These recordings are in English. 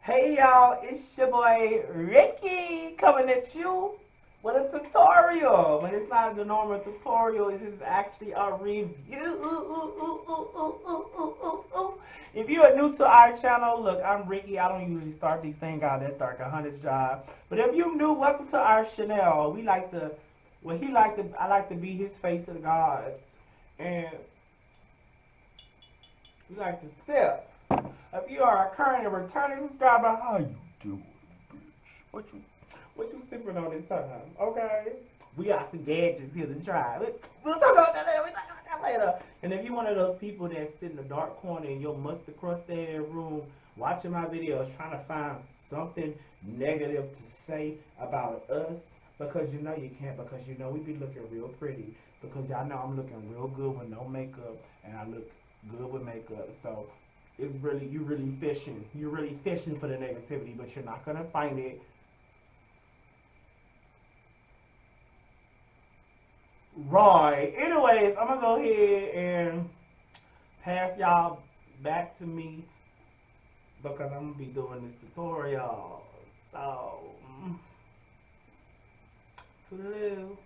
Hey y'all, it's your boy Ricky coming at you with a tutorial. But it's not the normal tutorial, it is actually a review. If you are new to our channel, look, I'm Ricky. I don't usually start these things out that dark, a hundred's job. But if you're new, welcome to our channel. We like to, well, I like to be his face to the gods. And we like to sip. If you are a current and returning subscriber, how you doing, bitch? What you sipping on this time? Okay. We got some gadgets here to try. We'll talk about that later. We'll talk about that later. And if you're one of those people that sit in the dark corner in your mustard crusted room watching my videos trying to find something negative to say about us, because you know you can't, because you know we be looking real pretty, because y'all know I'm looking real good with no makeup, and I look good with makeup. So it's really, you're really fishing for the negativity, but you're not gonna find it. Right. Anyways, I'm gonna go ahead and pass y'all back to me because I'm gonna be doing this tutorial. So, toodaloo.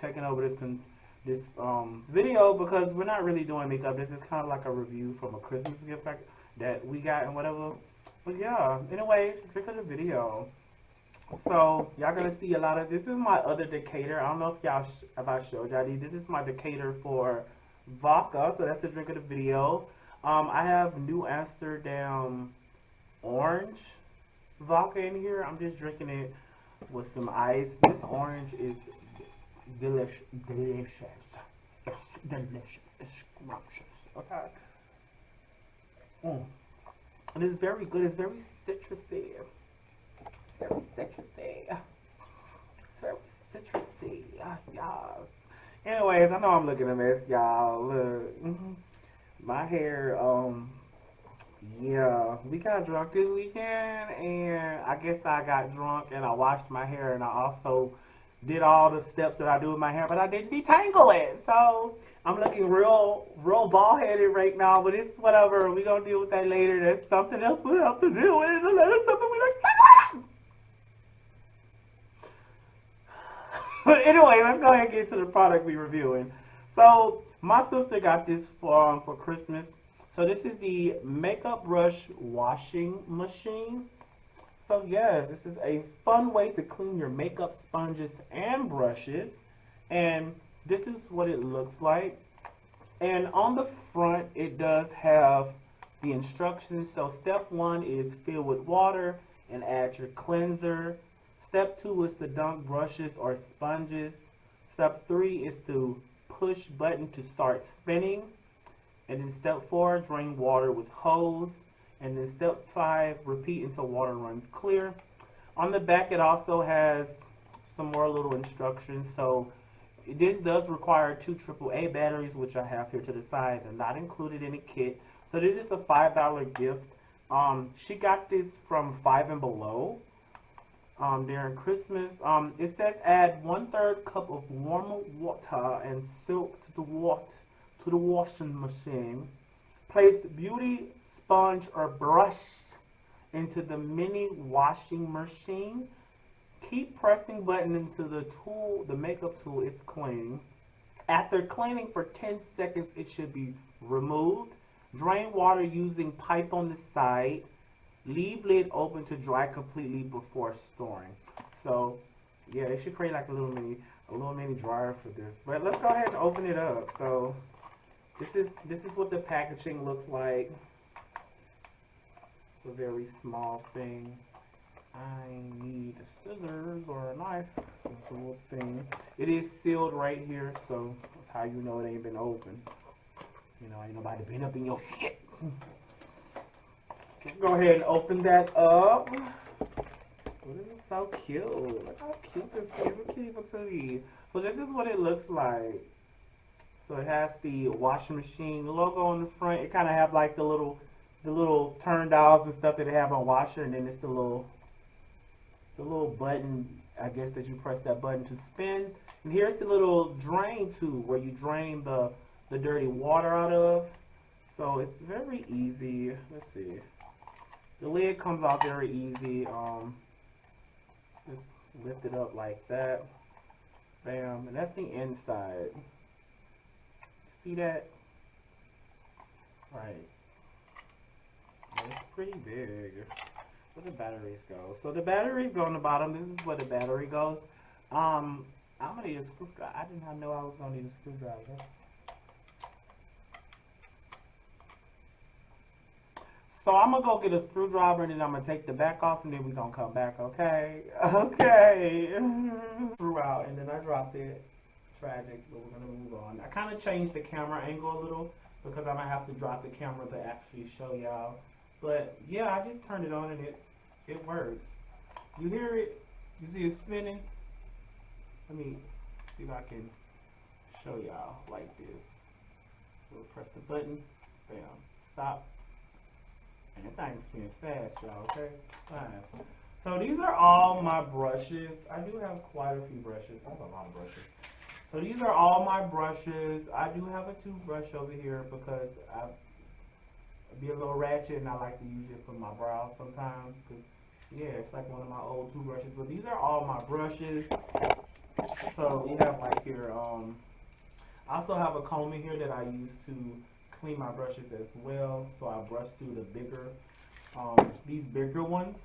Taking over this video because we're not really doing makeup. This is kind of like a review from a Christmas gift that we got and whatever. But yeah, anyways, click on the video. So y'all gonna see a lot of this. Is my other Decatur. I don't know if I showed y'all these. This is my Decatur for vodka. So that's the drink of the video. I have New Amsterdam orange vodka in here. I'm just drinking it with some ice. This orange is delicious. It's scrumptious. Okay. And it's very good. It's very citrusy. Very citrusy. It's very citrusy. Y'all. Anyways, I know I'm looking a mess, y'all. Look. My hair, yeah, we got drunk this weekend, and I guess I got drunk and I washed my hair, and I also did all the steps that I do with my hair, but I didn't detangle it. So I'm looking real bald headed right now, but it's whatever. We're gonna deal with that later. That's something else we have to deal with. That's something we don't. But anyway, let's go ahead and get to the product we're reviewing. So my sister got this for Christmas. So this is the Makeup Brush Washing Machine. So yeah, this is a fun way to clean your makeup sponges and brushes. And this is what it looks like. And on the front, it does have the instructions. So step 1 is fill with water and add your cleanser. Step 2 is to dunk brushes or sponges. Step 3 is to push button to start spinning. And then step 4, drain water with hose. And then step 5, repeat until water runs clear. On the back, it also has some more little instructions. So this does require 2 AAA batteries, which I have here to the side. They're not included in the kit. So this is a $5 gift. She got this from Five and Below during Christmas. It says add 1/3 cup of warm water and soap to the washing machine. Place beauty sponge or brush into the mini washing machine. Keep pressing button into the makeup tool is cleaning. After cleaning for 10 seconds, it should be removed. Drain water using pipe on the side. Leave lid open to dry completely before storing. So yeah, they should create like a little mini dryer for this. But let's go ahead and open it up. So this is what the packaging looks like. It's a very small thing. I need scissors or a knife. So we'll see. It is sealed right here, so that's how you know it ain't been opened. You know, ain't nobody been up in your shit. Let's go ahead and open that up. Oh, this is so cute. Look how cute this is. Look cute. So this is what it looks like. So it has the washing machine logo on the front. It kind of have like the little turn dials and stuff that they have on washer, and then it's the little button, I guess, that you press that button to spin. And here's the little drain tube where you drain the dirty water out of. So it's very easy. Let's see. The lid comes off very easy. Just lift it up like that. Bam. And that's the inside. See that? Right. It's pretty big. Where the batteries go? So the batteries go on the bottom. This is where the battery goes. I'm gonna need a screwdriver. I did not know I was gonna need a screwdriver. So I'm gonna go get a screwdriver and then I'm gonna take the back off and then we're gonna come back, okay? Okay. Threw out and then I dropped it. Tragic, but we're gonna move on. I kind of changed the camera angle a little because I'm gonna have to drop the camera to actually show y'all. But yeah, I just turned it on and it works. You hear it? You see it spinning? Let me see if I can show y'all like this. So press the button, bam, stop. And that thing's spinning fast, y'all, okay? Fine. So these are all my brushes. I do have quite a few brushes. I have a lot of brushes. So these are all my brushes. I do have a toothbrush over here because I be a little ratchet and I like to use it for my brows sometimes. Cause yeah, it's like one of my old toothbrushes. But these are all my brushes. So we have like here, I also have a comb in here that I use to clean my brushes as well. So I brush through the bigger, these bigger ones,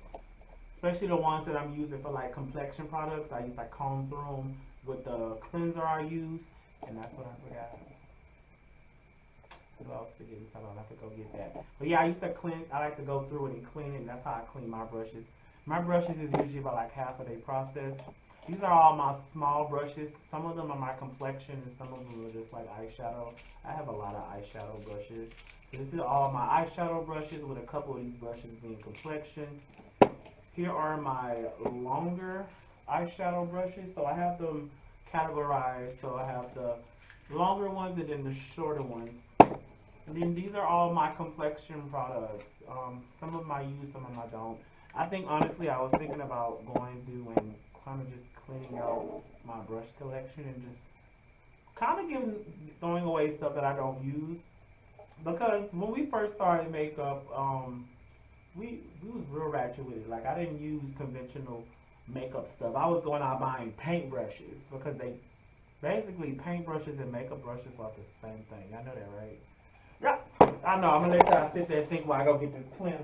especially the ones that I'm using for like complexion products. I use like comb through them with the cleanser I use, and that's what I forgot. What else to get? I don't have to go get that. But yeah, I used to clean. I like to go through it and clean it, and that's how I clean my brushes. My brushes is usually about like half of their process. These are all my small brushes. Some of them are my complexion, and some of them are just like eyeshadow. I have a lot of eyeshadow brushes. So this is all my eyeshadow brushes, with a couple of these brushes being complexion. Here are my longer eyeshadow brushes. So I have them categorized. So I have the longer ones and then the shorter ones. And then these are all my complexion products. Some of them I use, some of them I don't. I think honestly I was thinking about going through and kind of just cleaning out my brush collection and just kind of throwing away stuff that I don't use. Because when we first started makeup, we was real ratchet with it. Like I didn't use conventional makeup stuff. I was going out buying paint brushes because they basically paintbrushes and makeup brushes are the same thing. I know that, right? Yeah, I know. I'm gonna let y'all sit there and think while I go get this cleanser.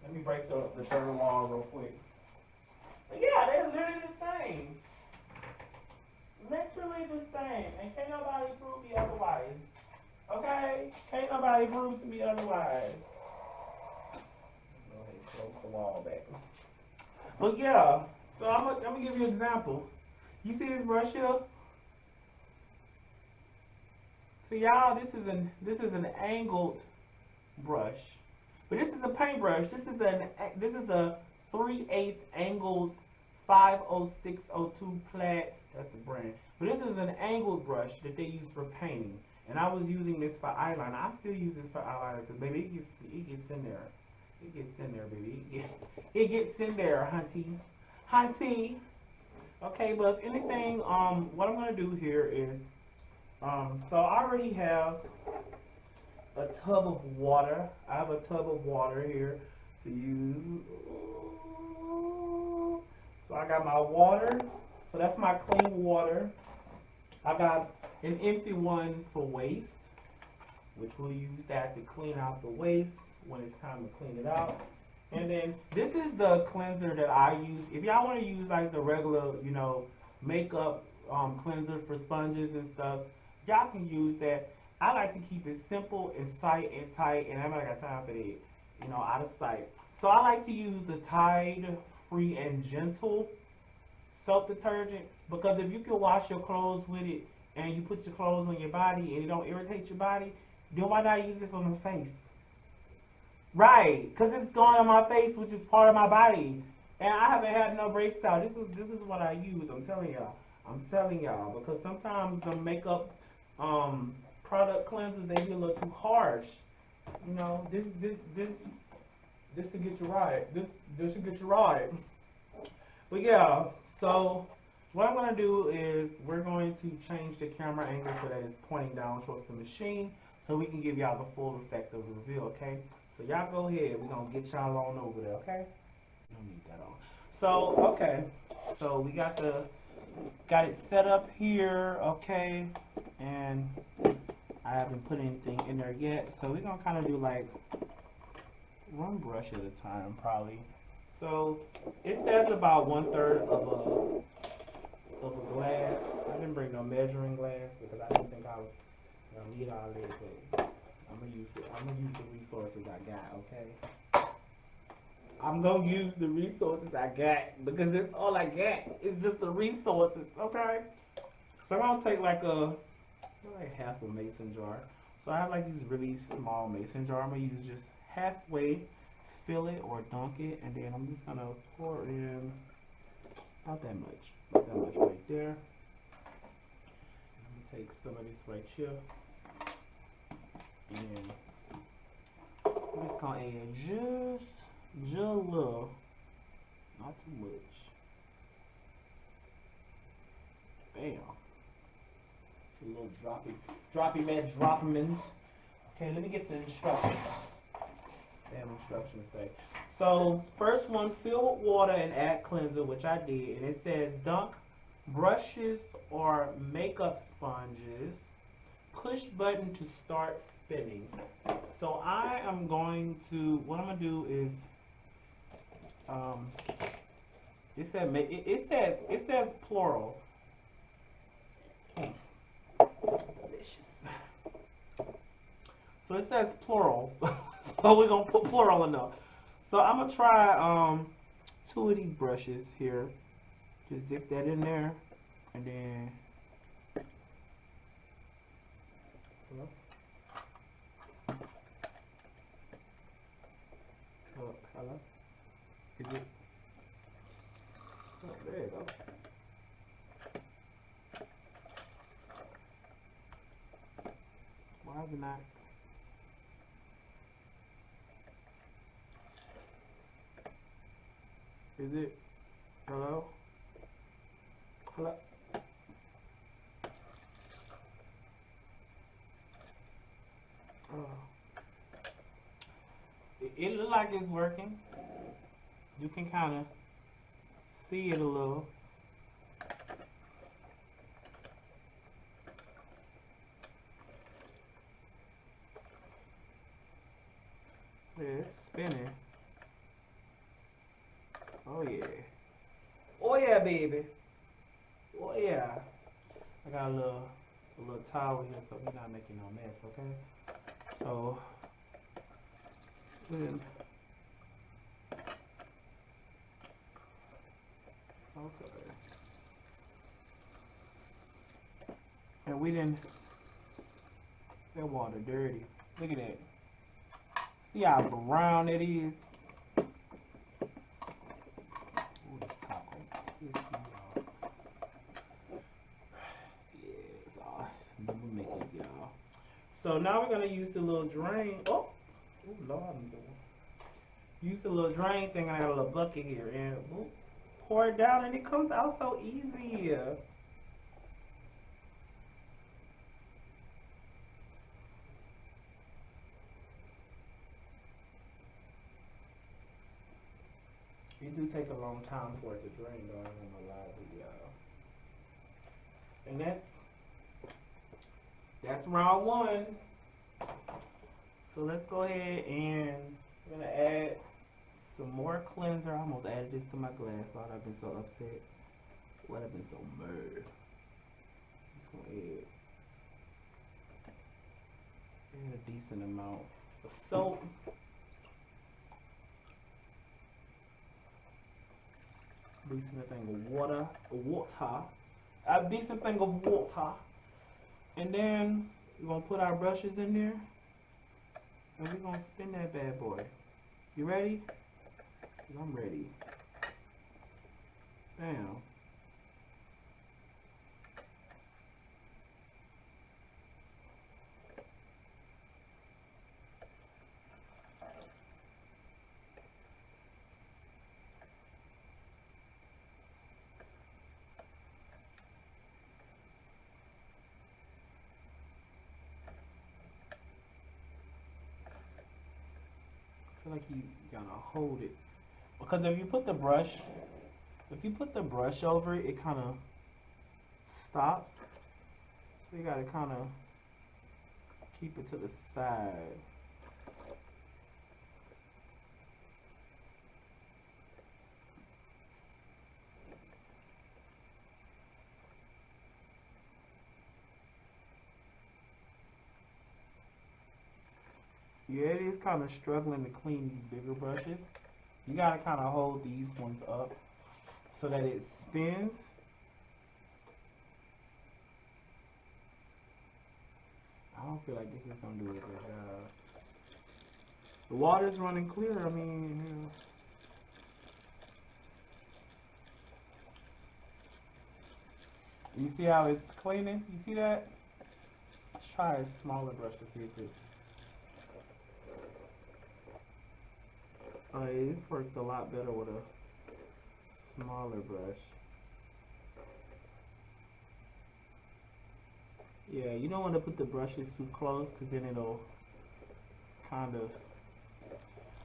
Let me break the third wall real quick. But yeah, they're literally the same. Literally the same. And can't nobody prove me otherwise. Okay? Can't nobody prove to me otherwise. Go ahead and close the wall back. But yeah, so I'm gonna give you an example. You see this brush here? So y'all, this is an angled brush, but this is a paintbrush. This is a 3/8 angled 50602 Plat. That's the brand. But this is an angled brush that they use for painting, and I was using this for eyeliner. I still use this for eyeliner because baby, it gets in there. It gets in there, baby. It gets in there, hunty. Okay, but if anything, what I'm gonna do here is. So I already have a tub of water. I have a tub of water here to use. So I got my water. So that's my clean water. I got an empty one for waste, which we'll use that to clean out the waste when it's time to clean it out. And then this is the cleanser that I use. If y'all want to use like the regular, makeup cleanser for sponges and stuff, y'all can use that. I like to keep it simple and tight, and I got time for that, out of sight. So I like to use the Tide Free and Gentle soap detergent, because if you can wash your clothes with it and you put your clothes on your body and it don't irritate your body, then why not use it for my face? Right, because it's going on my face, which is part of my body, and I haven't had no breaks out. This is what I use. I'm telling y'all, because sometimes the makeup product cleansers, they be a little too harsh. This to get you right. This to get you right. But yeah, so what I'm gonna do is we're going to change the camera angle so that it's pointing down towards the machine, so we can give y'all the full effect of the reveal. Okay. So y'all go ahead. We're gonna get y'all on over there, okay? Don't need that on. So, okay. So we got it set up here, okay? And I haven't put anything in there yet. So we're gonna kinda do like one brush at a time probably. So it says about 1/3 of a glass. I didn't bring no measuring glass because I didn't think I was gonna need all that, but I'm gonna use the resources I got, okay? I'm gonna use the resources I got because it's all I got. It's just the resources, okay? So I'm gonna take like half a mason jar. So I have like these really small mason jar. I'm gonna use just halfway, fill it or dunk it, and then I'm just gonna pour in about that much right there. I'm gonna take some of this right here, and I'm just gonna add just a little, not too much. Bam. It's a little droppy man dropping. Okay, let me get the instructions. Damn instructions say. So first one, fill with water and add cleanser, which I did, and it says dunk brushes or makeup sponges. Push button to start spinning. So I am going to, what I'm gonna do is, it says plural. Delicious. So it says plural. So we're gonna put plural in there. So I'm gonna try 2 of these brushes here. Just dip that in there, and then hello? Is it? Oh, there you go. Why is it not? Is it? Hello? Hello? Oh. It looks like it's working. You can kind of see it a little. Yeah, it's spinning. Oh yeah. Oh yeah, baby. Oh yeah. I got a little towel here so we're not making no mess, okay? So then okay. And we didn't, that water dirty. Look at that. See how brown it is? Ooh, this taco. Yes, let me make it, y'all. So now we're gonna use the little drain. Oh, Lord, use the little drain thing. I got a little bucket here, and whoop, pour it down, and it comes out so easy. It do take a long time for it to drain, though. I ain't gonna lie to y'all. And that's round 1. So let's go ahead and we're gonna add some more cleanser. I almost added this to my glass. Why I've been so upset? Why I've been so mad? Just gonna add a decent amount of soap. Decent thing of water, a decent thing of water, and then we're gonna put our brushes in there, and we're gonna spin that bad boy. You ready? I'm ready. Bam. feel like you gotta hold it. Because if you put the brush over it, it kind of stops. So you gotta kind of keep it to the side. Yeah, it is kind of struggling to clean these bigger brushes. You gotta kind of hold these ones up so that it spins. I don't feel like this is gonna do a good job. The water's running clear. I mean, you see how it's cleaning? You see that? Let's try a smaller brush to see if it. Oh, yeah, this works a lot better with a smaller brush. Yeah, you don't want to put the brushes too close because then it'll kind of,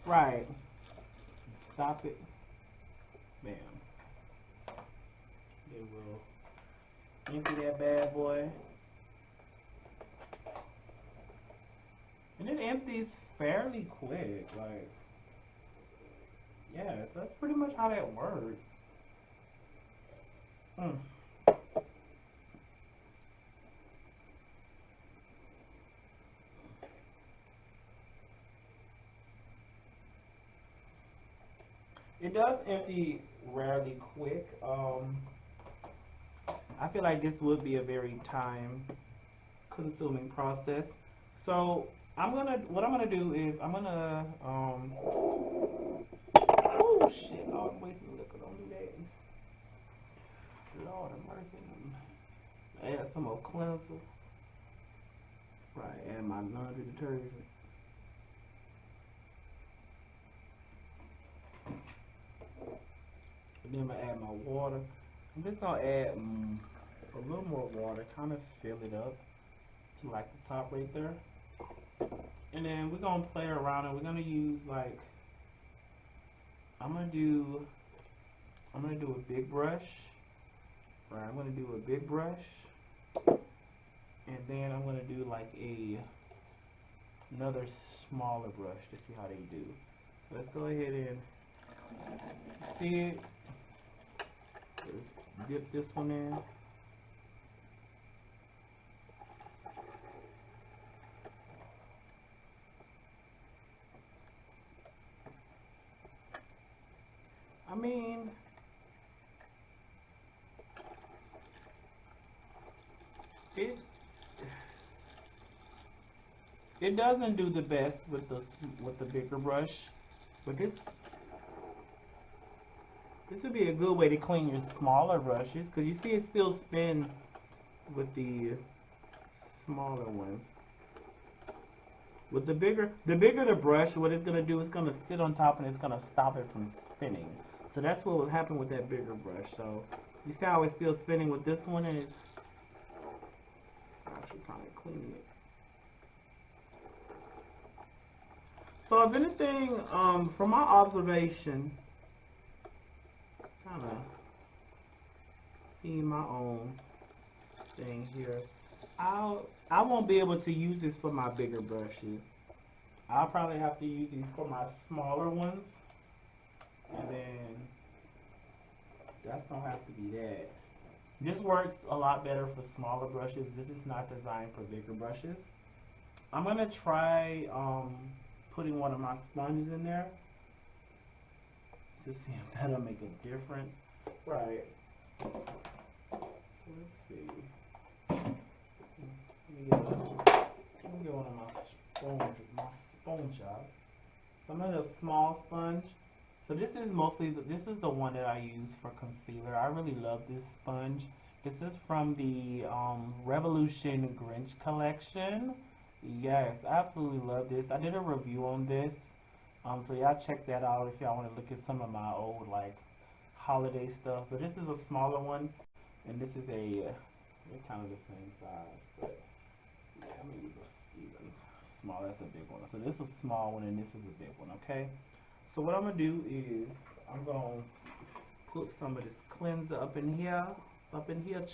right, stop it, bam. It will empty that bad boy. And it empties fairly quick, like, yeah, so that's pretty much how that works. It does empty rarely quick. I feel like this would be a very time-consuming process. So what I'm gonna do is I'm gonna oh shit! Oh, wait a minute, don't do that. Lord have mercy. Add some more cleanser. Right, add my laundry detergent. And then I'm gonna add my water. I'm just gonna add a little more water, kind of fill it up to like the top right there. And then we're gonna play around and we're gonna use like, I'm gonna do a big brush. Right, I'm gonna do a big brush. And then I'm gonna do like another smaller brush to see how they do. So let's go ahead and see it. Let's dip this one in. I mean, it doesn't do the best with the bigger brush, but this would be a good way to clean your smaller brushes, because you see it still spin with the smaller ones. With the bigger the brush, what it's gonna do is gonna sit on top and it's gonna stop it from spinning. So that's what will happen with that bigger brush. So you see how it's still spinning with this one, and it's actually kind of cleaning it. So if anything, from my observation, kind of seeing my own thing here, I won't be able to use this for my bigger brushes. I'll probably have to use these for my smaller ones, and then that's gonna have to be that. This works a lot better for smaller brushes. This is not designed for bigger brushes. I'm gonna try putting one of my sponges in there to see if that'll make a difference. Right. Let's see. Let me get one of my sponge shots. So I'm gonna do a small sponge. So this is the one that I use for concealer. I really love this sponge. This is from the Revolution Grinch collection. Yes, I absolutely love this. I did a review on this. So y'all check that out if y'all want to look at some of my old like holiday stuff. But this is a smaller one, and this is they're kind of the same size. But yeah, I'm gonna use a even small. That's a big one. So this is a small one and this is a big one, okay? So what I'm gonna do is I'm gonna put some of this cleanser up in here,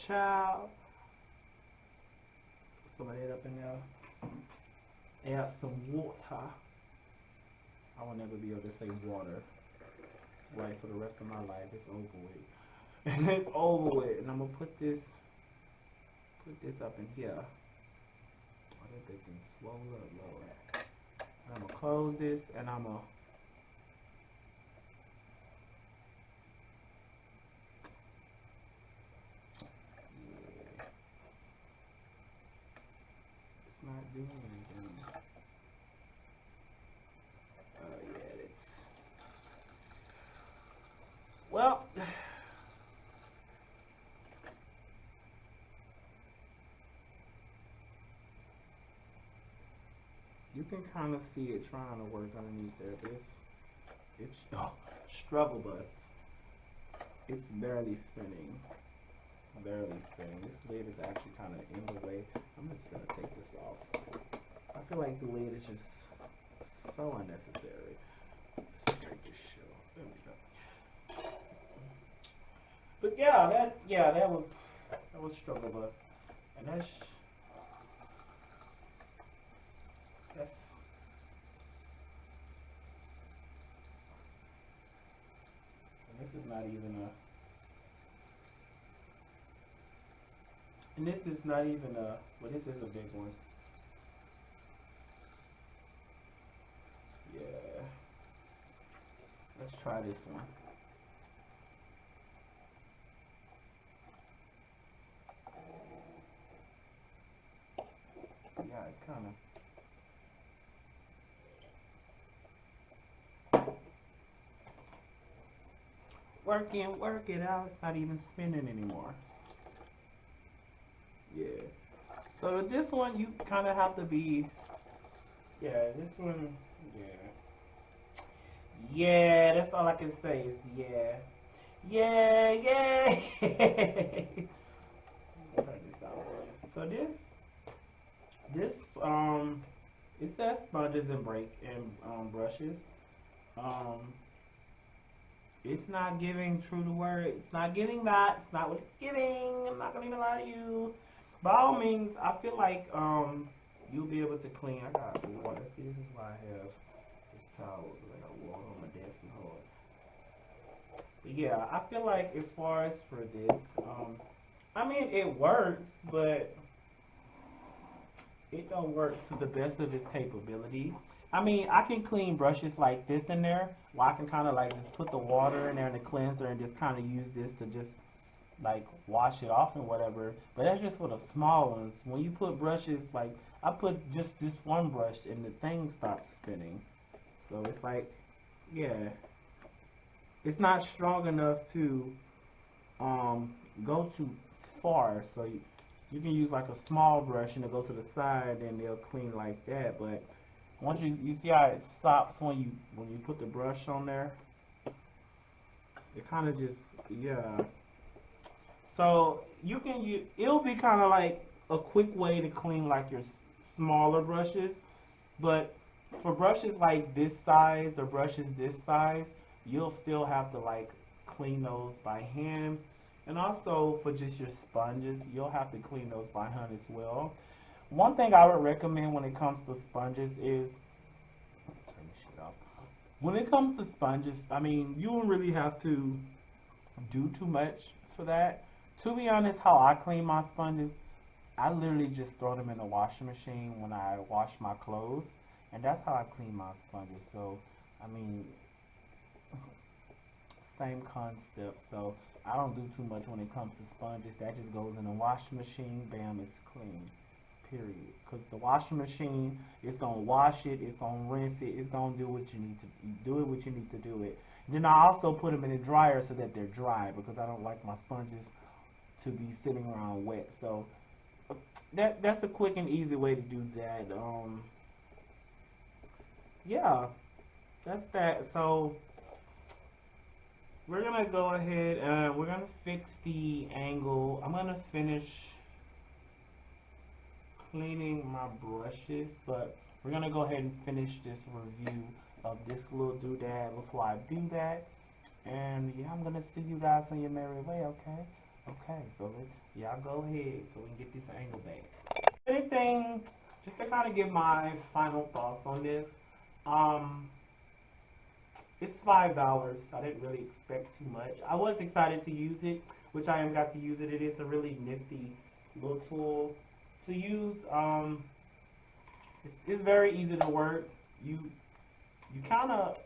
child. Put some of that up in there. Add some water. I will never be able to say water right for the rest of my life. It's over with. It's over with. And I'm gonna put this up in here. Oh, that big thing swole up, Lord. And I'm gonna close this and I'm gonna not doing anything. Yeah, it's well. You can kind of see it trying to work underneath there. It's struggle bus. It's barely spinning. Barely spinning. This lid is actually kind of in the way. I'm just gonna take this off. I feel like the lid is just so unnecessary. Let's take this show. There we go. But yeah, that was struggle bus, and that's and this is not even a. And this is not even a, well, this is a big one. Yeah. Let's try this one. Yeah, it kind of. Work it out. It's not even spinning anymore. Yeah. So this one you kind of have to be. Yeah, this one. Yeah. Yeah, that's all I can say is yeah. Yeah. Try this out. So this it says sponges and brushes. It's not giving true to word. It's not giving that. It's not what it's giving. I'm not gonna even lie to you. By all means, I feel like you'll be able to clean. I got water. See, this is why I have this towel. I got water on my desk and hard. But yeah, I feel like as far as for this, I mean it works, but it don't work to the best of its capability. I mean, I can clean brushes like this in there, where I can kind of like just put the water in there and the cleanser and just kind of use this to just like wash it off and whatever. But that's just for the small ones. When you put brushes, like I put just this one brush and the thing stops spinning. So it's like, yeah, it's not strong enough to go too far. So you can use like a small brush and it'll go to the side and they'll clean like that. But once you see how it stops when you put the brush on there, it kind of just, yeah. So it'll be kind of like a quick way to clean like your smaller brushes, but for brushes like this size or brushes this size, you'll still have to like clean those by hand. And also for just your sponges, you'll have to clean those by hand as well. One thing I would recommend when it comes to sponges is, turn this shit off. When it comes to sponges, I mean, you don't really have to do too much for that. To be honest, how I clean my sponges, I literally just throw them in the washing machine when I wash my clothes. And that's how I clean my sponges. So, I mean, same concept. So, I don't do too much when it comes to sponges. That just goes in the washing machine, bam, it's clean. Period. Because the washing machine, it's gonna wash it, it's gonna rinse it, it's gonna do what you need to do it what you need to do it. And then I also put them in the dryer so that they're dry because I don't like my sponges to be sitting around wet. So that's a quick and easy way to do that. Yeah, that's that. So we're gonna go ahead and we're gonna fix the angle. I'm gonna finish cleaning my brushes, but we're gonna go ahead and finish this review of this little doodad before I do that. And yeah, I'm gonna see you guys on your merry way, okay? Okay, so y'all go ahead so we can get this angle back. Anything, just to kind of give my final thoughts on this. It's $5. I didn't really expect too much. I was excited to use it, which I am got to use it. It is a really nifty little tool to use. It's very easy to work. You kind of,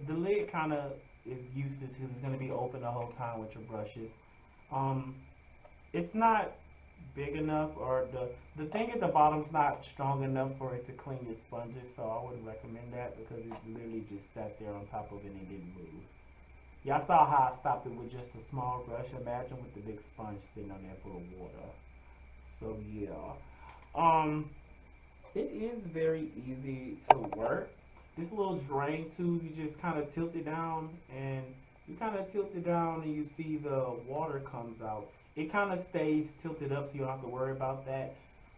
the lid kind of is useless because it's going to be open the whole time with your brushes. It's not big enough, or the thing at the bottom's not strong enough for it to clean your sponges, so I wouldn't recommend that because it literally just sat there on top of it and didn't move. Y'all saw how I stopped it with just a small brush. Imagine with the big sponge sitting on there full of water. So yeah, it is very easy to work. This little drain tube, you just kind of tilt it down, and you kind of tilt it down and you see the water comes out. It kind of stays tilted up, so you don't have to worry about that.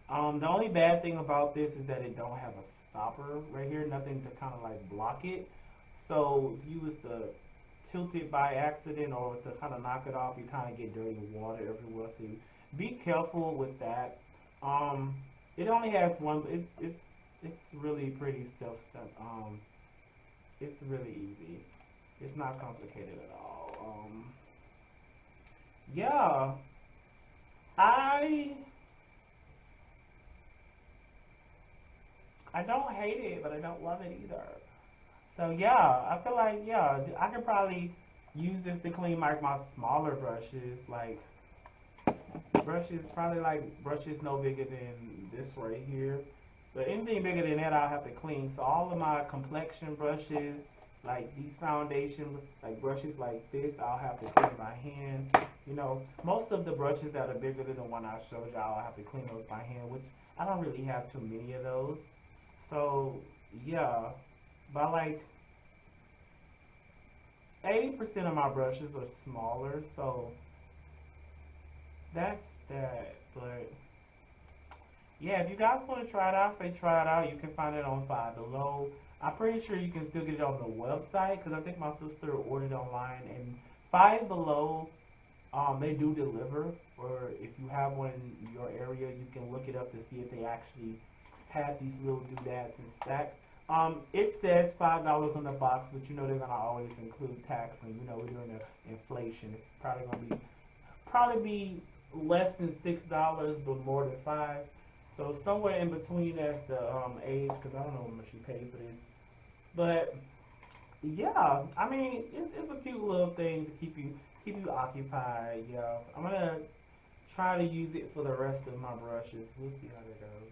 The only bad thing about this is that it don't have a stopper right here, nothing to kind of like block it. So if you was to tilt it by accident or to kind of knock it off, you kind of get dirty water everywhere. So be careful with that. It only has one. It's really pretty stuff. It's really easy. It's not complicated at all. Yeah, I don't hate it, but I don't love it either. So yeah, I feel like, yeah, I could probably use this to clean like my smaller brushes, like brushes no bigger than this right here. But anything bigger than that, I'll have to clean. So all of my complexion brushes, like these foundation, like brushes like this, I'll have to clean by hand. You know, most of the brushes that are bigger than the one I showed y'all, I'll have to clean those by hand, which I don't really have too many of those. So yeah, but like 80% of my brushes are smaller, so that's that. But yeah, if you guys want to try it out, say try it out. You can find it on Five Below. I'm pretty sure you can still get it on the website because I think my sister ordered online. And Five Below, they do deliver. Or if you have one in your area, you can look it up to see if they actually have these little doodads in stack. It says $5 on the box, but you know they're gonna always include tax, and you know we're doing the inflation. It's probably gonna be less than $6, but more than $5. So somewhere in between as the age, because I don't know how much you pay for this. But yeah, I mean it's a cute little thing to keep you occupied. Yeah, I'm gonna try to use it for the rest of my brushes. We'll see how that goes.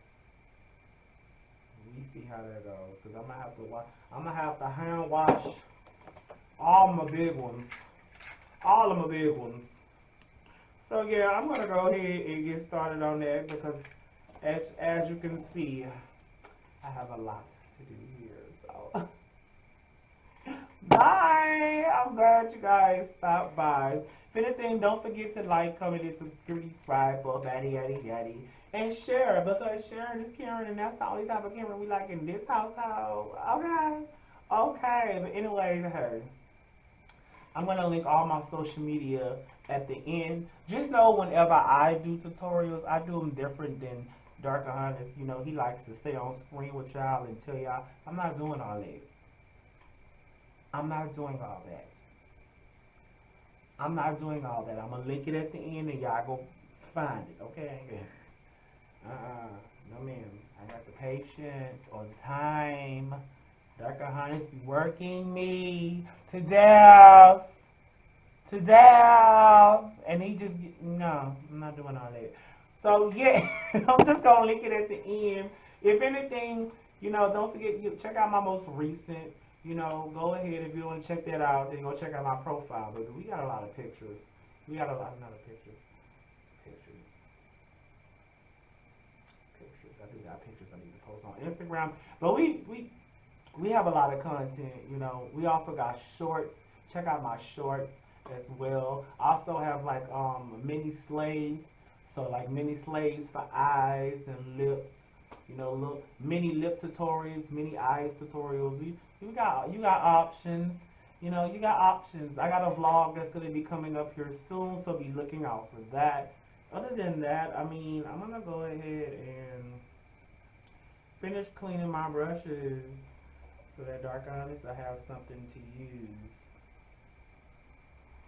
Because I'm gonna have to hand wash all my big ones, all of my big ones. So yeah, I'm gonna go ahead and get started on that because as you can see, I have a lot to do here. So bye. I'm glad you guys stopped by. If anything, don't forget to like, comment, and subscribe for Batty Yaddy Yaddy. And share, because sharing is caring, and that's the only type of caring we like in this household. Okay? Okay, but anyway, hey, I'm going to link all my social media at the end. Just know whenever I do tutorials, I do them different than Darker Hunters. You know, he likes to stay on screen with y'all and tell y'all, I'm not doing all that. I'm not doing all that. I'm not doing all that. I'm going to link it at the end and y'all go find it, okay? No ma'am. I got the patience or the time. Darker Hunters be working me to death. To death. And he just, no, I'm not doing all that. So yeah, I'm just going to link it at the end. If anything, you know, don't forget, check out my most recent, you know, go ahead if you want to check that out, then go check out my profile. But we got a lot of pictures. We got a lot of pictures. I do got pictures I need to post on Instagram. But we have a lot of content, you know. We also got shorts. Check out my shorts as well. I also have like mini slaves. So like mini slaves for eyes and lips, You know, little mini lip tutorials, mini eyes tutorials. You got options. You know, you got options. I got a vlog that's gonna be coming up here soon, so be looking out for that. Other than that, I mean, I'm gonna go ahead and finish cleaning my brushes so that Dark Honest I have something to use.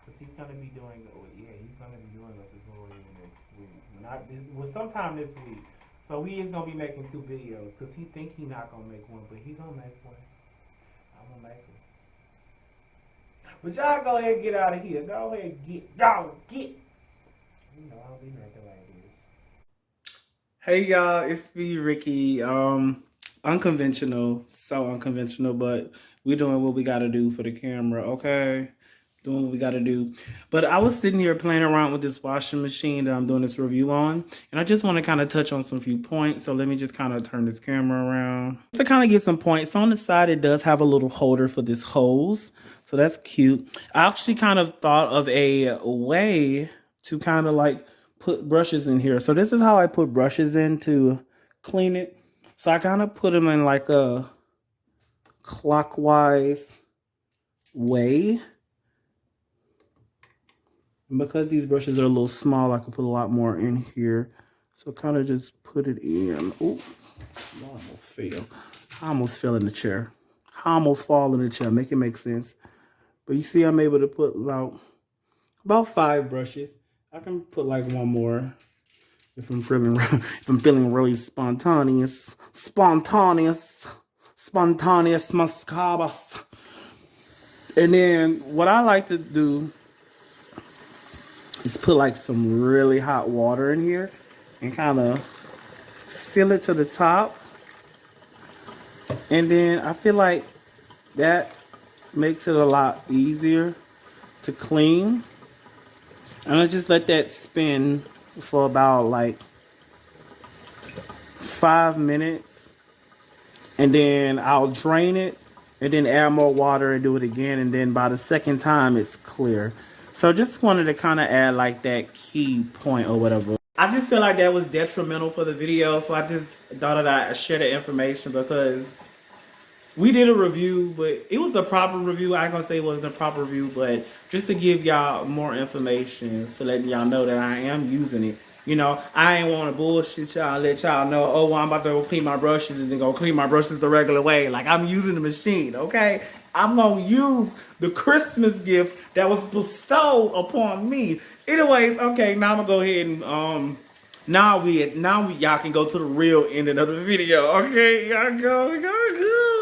Cause he's gonna be doing, he's gonna be doing a tutorial next week. Sometime this week. So he is gonna be making 2 videos. Cause he think he not gonna make one, but he gonna make one. I'm gonna make one. But y'all go ahead and get out of here. Go ahead and get. You know I'll be making like this. Hey y'all, it's me, Ricky. Unconventional, so unconventional, but we're doing what we gotta do for the camera, okay? Doing what we gotta do. But I was sitting here playing around with this washing machine that I'm doing this review on, and I just want to kind of touch on some few points. So let me just kind of turn this camera around to kind of get some points. On the side, it does have a little holder for this hose, so that's cute. I actually kind of thought of a way to kind of like put brushes in here. So this is how I put brushes in to clean it. So I kind of put them in like a clockwise way. And because these brushes are a little small, I can put a lot more in here. So kind of just put it in. Oh, I almost fell. I almost fell in the chair. I almost fall in the chair. Make it make sense. But you see, I'm able to put about 5 brushes. I can put like one more if I'm feeling really spontaneous mascaras. And then what I like to do is put like some really hot water in here and kind of fill it to the top. And then I feel like that makes it a lot easier to clean. And I just let that spin for about like 5 minutes. And then I'll drain it and then add more water and do it again. And then by the second time, it's clear. So just wanted to kind of add like that key point or whatever. I just feel like that was detrimental for the video. So I just thought that I'd share the information because we did a review, but it was a proper review. I ain't gonna say it wasn't a proper review, but just to give y'all more information so letting y'all know that I am using it. You know, I ain't want to bullshit y'all, let y'all know, oh, well, I'm about to go clean my brushes and then go clean my brushes the regular way. Like, I'm using the machine, okay? I'm going to use the Christmas gift that was bestowed upon me. Anyways, okay, now I'm going to go ahead and, now y'all can go to the real ending of the video, okay? Y'all go.